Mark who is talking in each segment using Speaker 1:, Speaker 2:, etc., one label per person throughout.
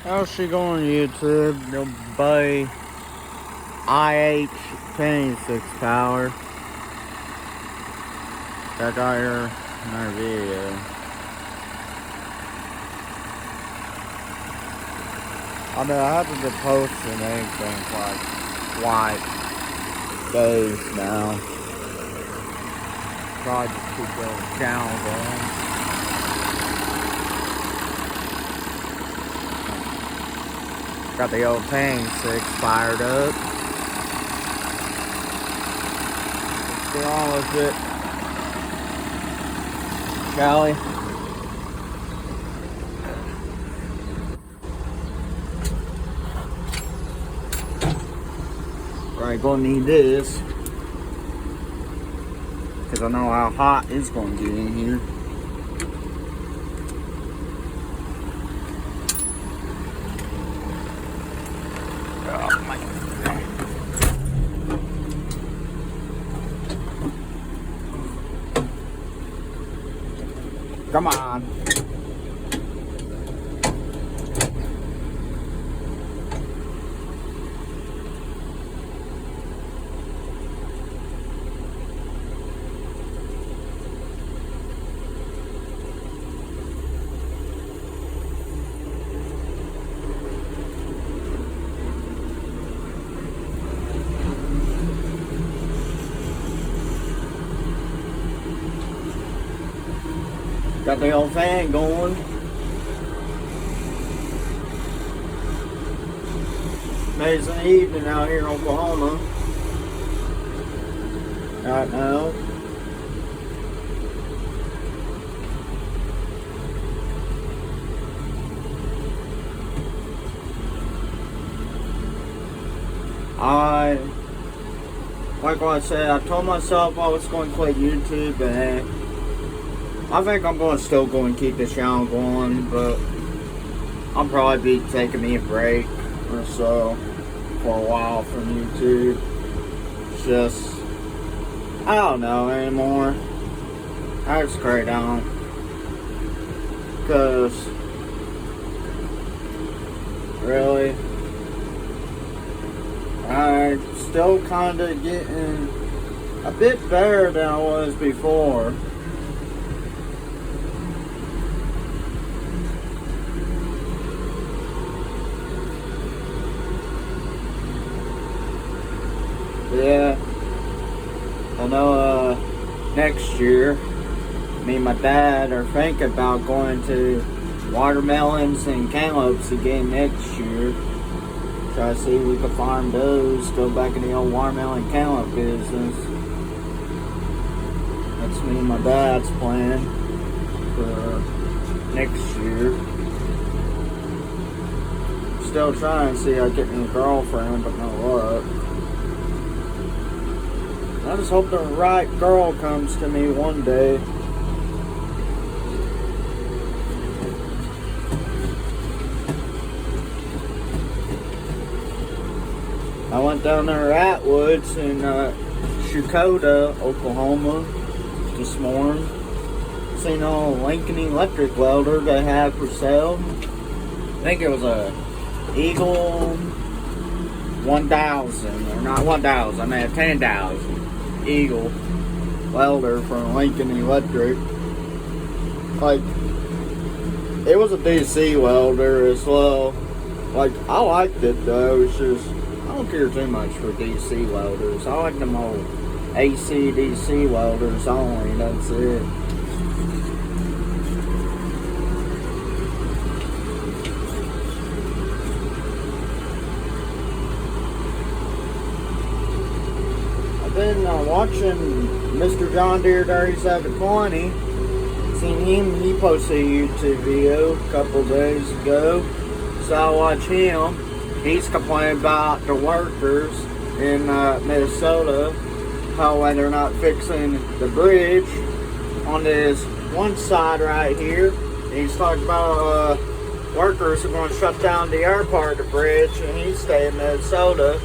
Speaker 1: How's she going, YouTube? Your boy IH26 Power. Check out her video. I mean, I haven't been posting anything for like days now. Probably just keep the channel going. Got the old Tang 6 fired up. Let's get on with it. Shall we? Right, gonna need this. Because I know how hot it's gonna get in here. Come on. Got the old fan going. Amazing evening out here in Oklahoma. Right now. Like what I said, I told myself I was going to quit YouTube, and I think I'm going to still go and keep this channel going, but I'll probably be taking me a break or so for a while from YouTube. It's just, I don't know anymore. I just crave down. Because, really, I'm still kind of getting a bit better than I was before. Yeah, I know next year, me and my dad are thinking about going to watermelons and cantaloupes again next year. Try to see if we can farm those, go back in the old watermelon and cantaloupe business. That's me and my dad's plan for next year. Still trying to see if I get me a girlfriend, but no luck. I just hope the right girl comes to me one day. I went down there at Atwoods in Chakota, Oklahoma this morning. Seen a Lincoln Electric welder they had for sale. I think it was a Eagle 1000, or not 1000, I mean 10,000. Eagle welder from Lincoln Electric. Like, it was a DC welder as well. Like, I liked it though. It's just, I don't care too much for DC welders. I like them old AC DC welders only. That's it. Been watching Mr. John Deere 3720. Seen him, he posted a YouTube video a couple days ago, so I watch him. He's complaining about the workers in Minnesota, how when they're not fixing the bridge on this one side right here. He's talking about workers are going to shut down the other part of the bridge, and he's staying in Minnesota.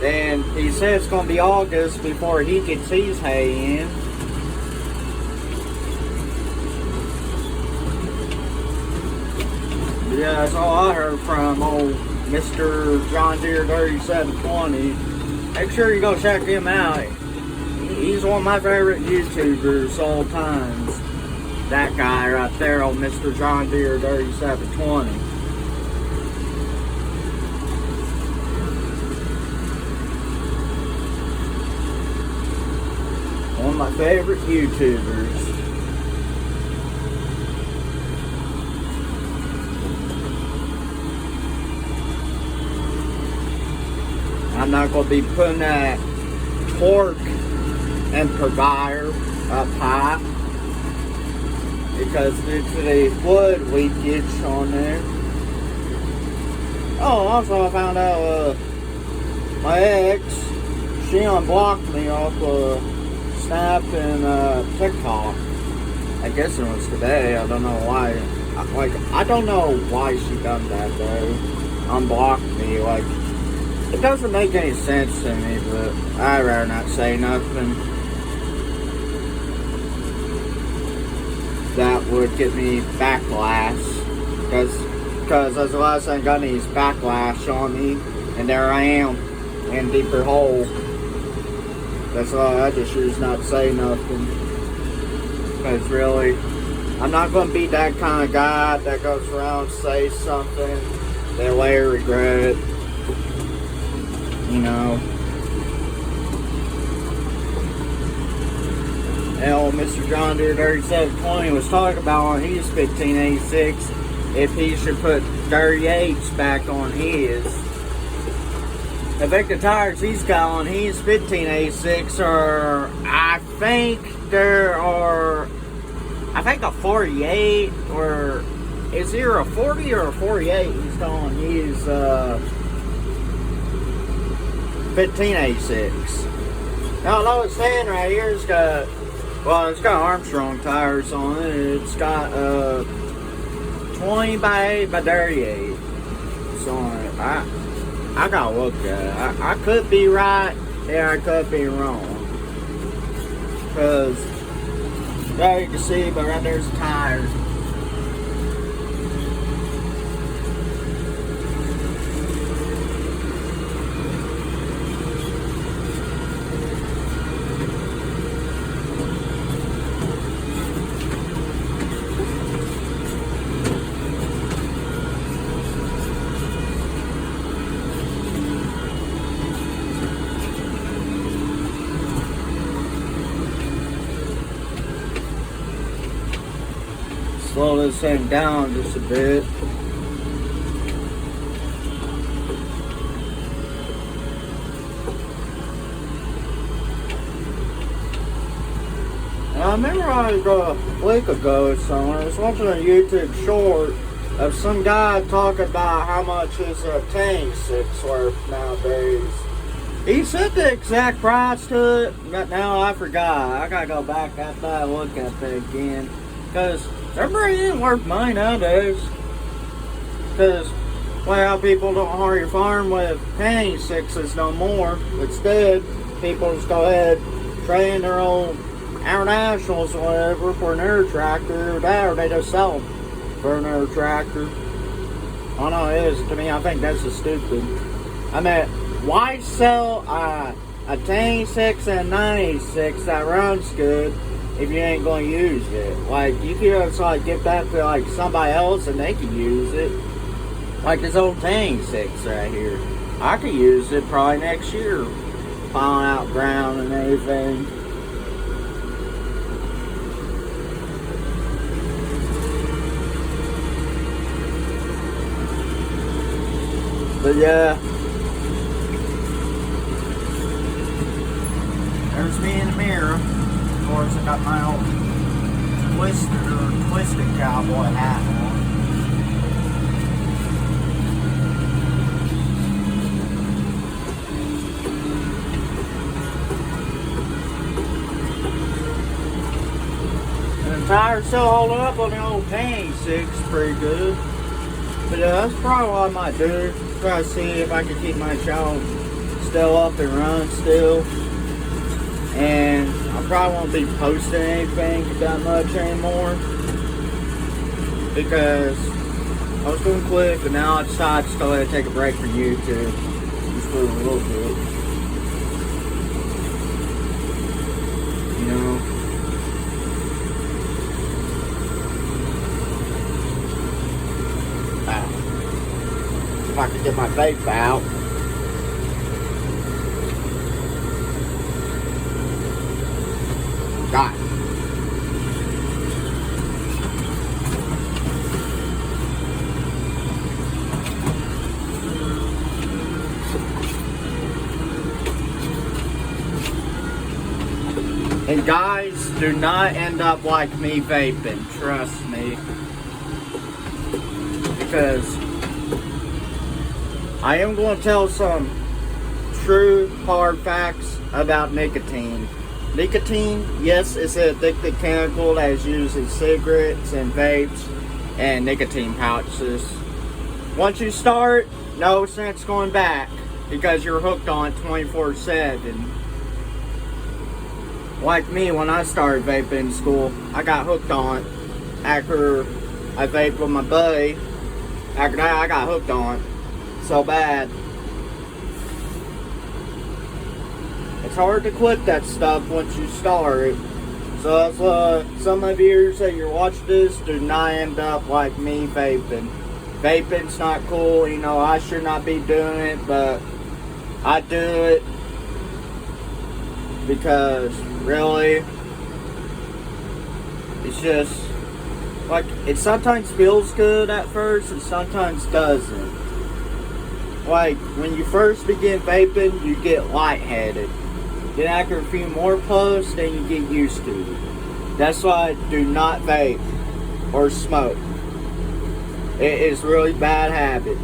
Speaker 1: And he said it's going to be August before he gets his hay in. Yeah, that's all I heard from old Mr. John Deere 3720. Make sure you go check him out. He's one of my favorite YouTubers all times. That guy right there, old Mr. John Deere 3720. One of my favorite YouTubers. I'm not going to be putting that torque and provider up high because due to the fluid leakage on there. Oh, also I found out my ex, she unblocked me off Snap and TikTok. I guess it was today. I don't know why. I don't know why she done that though. Unblocked me. Like, it doesn't make any sense to me, but I'd rather not say nothing. That would get me backlash. Because as the last thing got these backlash on me, and there I am in a deeper hole. That's why I just choose not to say nothing. Because really, I'm not going to be that kind of guy that goes around and say something they later regret. You know. And Mr. John Deere 3720 was talking about on his 1586 if he should put 38s back on his. I think the tires he's got on his 1586 are, I think a 48, or is there a 40 or a 48 he's got on his 1586. Now, although it's saying right here, it's got Armstrong tires on it. It's got 20 by 8 by 38. So I gotta look at it. I could be right, yeah, I could be wrong. Because there you can see, but right there's the tires. Slow this thing down just a bit. I remember a week ago or somewhere, I was watching a YouTube short of some guy talking about how much his tank six worth nowadays. He said the exact price to it, but now I forgot. I gotta go back after I look at that again. Because everybody ain't worth money nowadays. Because, well, people don't hire your farm with tank sixes no more. Instead, people just go ahead, trade their own Air Nationals or whatever for an air tractor, or they just sell them for an air tractor. I know it is. To me, I think that's just stupid. I mean, why sell a 1086 and 96 that runs good if you ain't going to use it? Like, you could just like give that to like somebody else and they can use it. Like this old 1086 right here. I could use it probably next year, plowing out ground and everything. But yeah, there's me in the mirror. Of course, I got my old twisted cowboy hat on. And the tires still holding up on the old 1086 pretty good. But yeah, that's probably what I might do. Try to see if I can keep my channel still up and run still. And I probably won't be posting anything that much anymore. Because, I was going quick, but now I decided to go ahead and take a break from YouTube. Just for a little bit. You know? If I could get my vape out. God. And guys, do not end up like me vaping, trust me. Because I am going to tell some true hard facts about nicotine. Nicotine, yes, it's an addictive chemical that is used in cigarettes and vapes and nicotine pouches. Once you start, no sense going back because you're hooked on it 24/7. Like me, when I started vaping in school, I got hooked on it. After I vaped with my buddy, after that I got hooked on it so bad. It's hard to quit that stuff once you start. So if some of you that you're watching this, do not end up like me vaping. Vaping's not cool, you know, I should not be doing it, but I do it because really, it's just like, it sometimes feels good at first and sometimes doesn't. Like, when you first begin vaping, you get lightheaded. Then after a few more puffs, then you get used to it. That's why I do not vape or smoke. It is a really bad habit.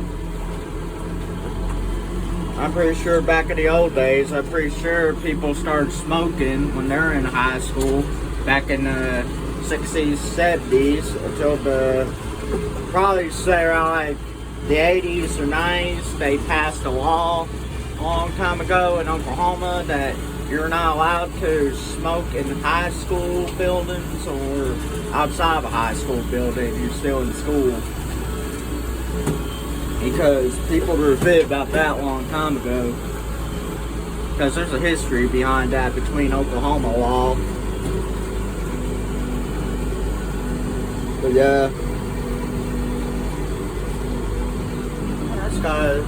Speaker 1: I'm pretty sure back in the old days, I'm pretty sure people started smoking when they're in high school, back in the 60s, 70s, until probably say around like the 80s or 90s, they passed a law a long time ago in Oklahoma that you're not allowed to smoke in high school buildings or outside of a high school building if you're still in school. Because people were vivid about that a long time ago. Because there's a history behind that between Oklahoma law. But yeah. That's got a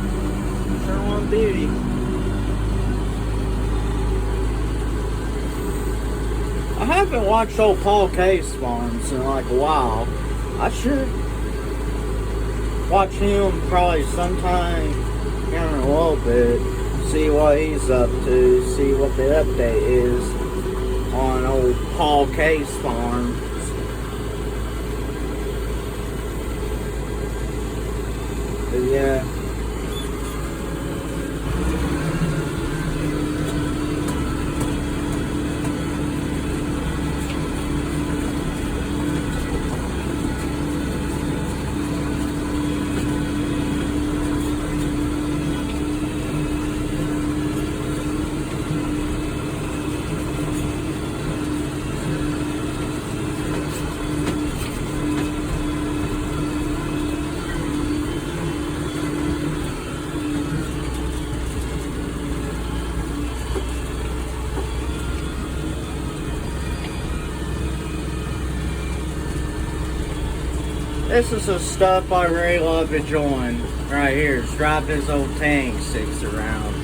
Speaker 1: sure one beauty. I haven't watched old Paul Case farms in like a while. I should watch him probably sometime in a little bit, see what he's up to, see what the update is on old Paul Case farms. But yeah. This is the stuff I really love enjoying right here. It's driving this old Tang 6 around.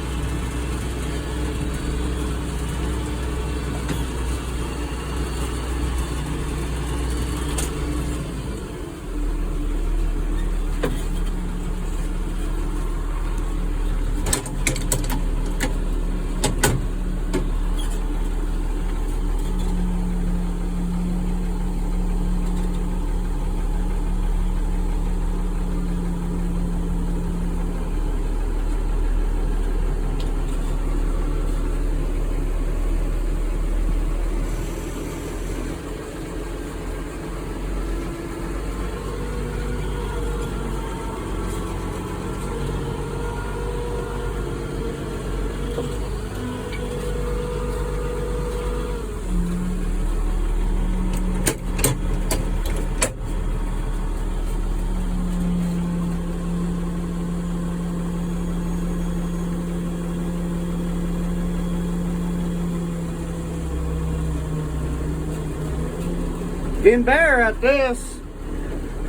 Speaker 1: Getting better at this.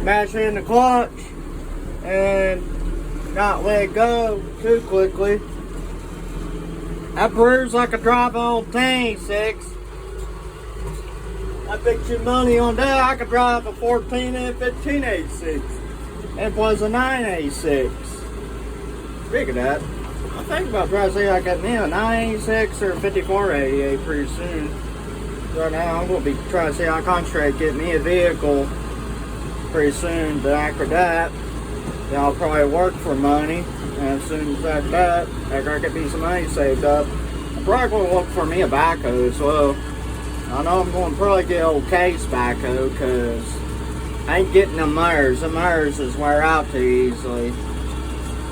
Speaker 1: Mashing the clutch and not let it go too quickly. That proves like a drive old 1086. I bet you money on that. I could drive a 14 and 1586. It was a 986. Speaking of that, I think about trying to see if I got me a 986 or a 5488 pretty soon. Right now, I'm going to be trying to see how I concentrate get me a vehicle pretty soon. But after that, then I'll probably work for money. And as soon as after that, after I get me some money saved up, I'm probably going to look for me a backhoe as well. I know I'm going to probably get old Case backhoe because I ain't getting them Myers. The Myers is wear out too easily.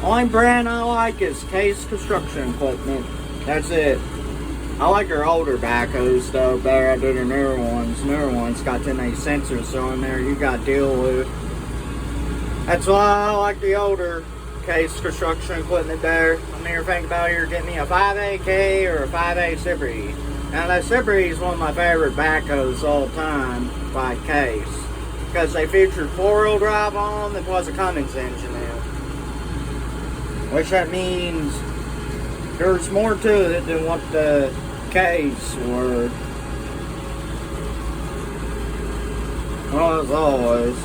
Speaker 1: Only brand I like is Case Construction Equipment. That's it. I like their older backhoes though better than the newer ones. Newer ones got too many sensors so in there you got to deal with. That's why I like the older Case Construction Equipment better. I'm here thinking about either getting me a 5AK or a 5A Cypre. Now that Cypre is one of my favorite backhoes all time by Case. Because they featured 4-wheel drive on them, plus a Cummins engine in it. Which that means there's more to it than what the Case were. Well, as always.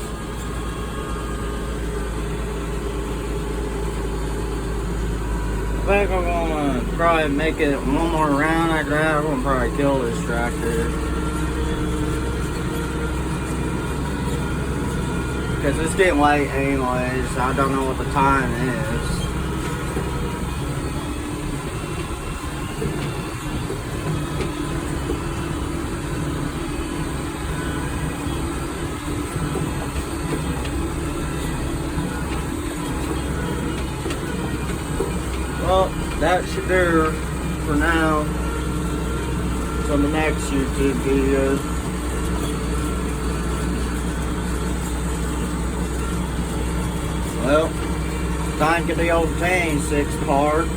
Speaker 1: I think I'm gonna probably make it one more round after that. I'm gonna probably kill this tractor. Because it's getting late anyways. I don't know what the time is. Well, that should do for now. Till the next YouTube video. Well, time to get the old 1086 part.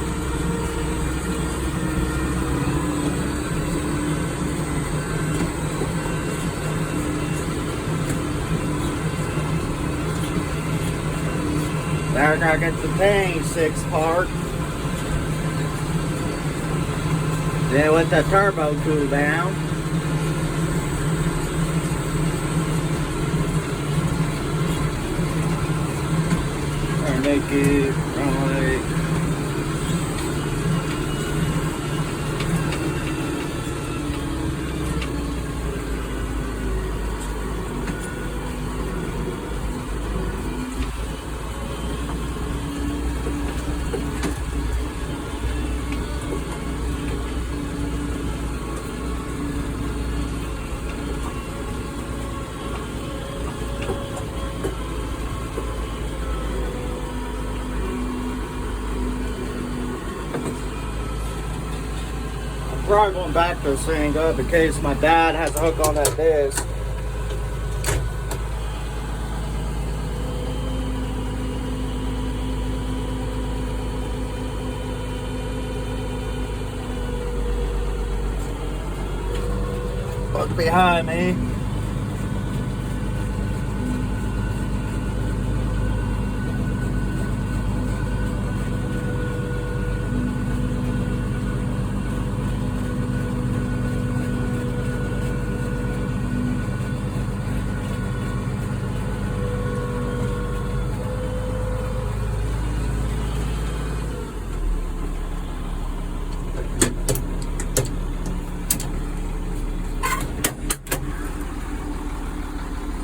Speaker 1: There I got the 1086 part. Then let that turbo cool down. Or make it right. Probably going back to this thing up in case my dad has a hook on that disc. Look behind me.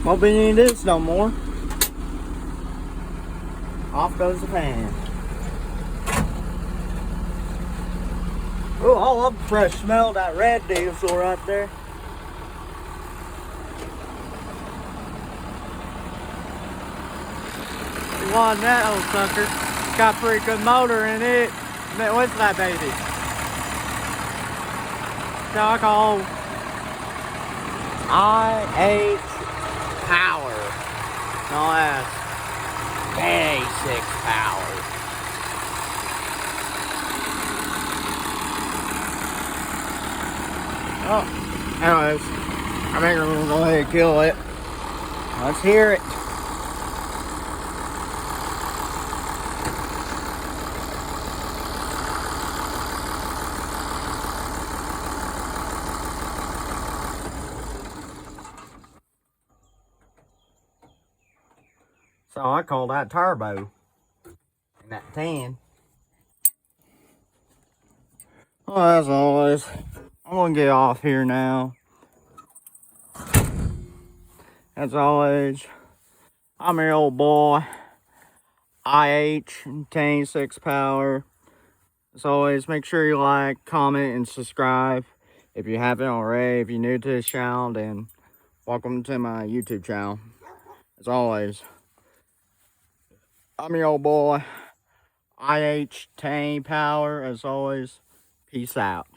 Speaker 1: Won't be needing this no more. Off goes the fan. Oh, I love the fresh smell of that red diesel right there. You want that old sucker? Got a pretty good motor in it. What's that baby? Alcohol. IH Power. No, that's basic power. Oh, anyways, I think I'm gonna go ahead and kill it. Let's hear it. So I call that turbo. And that 10. Well, as always, I'm gonna get off here now. As always, I'm your old boy, IH 106 Power. As always, make sure you like, comment, and subscribe if you haven't already. If you're new to this channel, then welcome to my YouTube channel. As always, I'm your old boy, IH 10 Power. As always, peace out.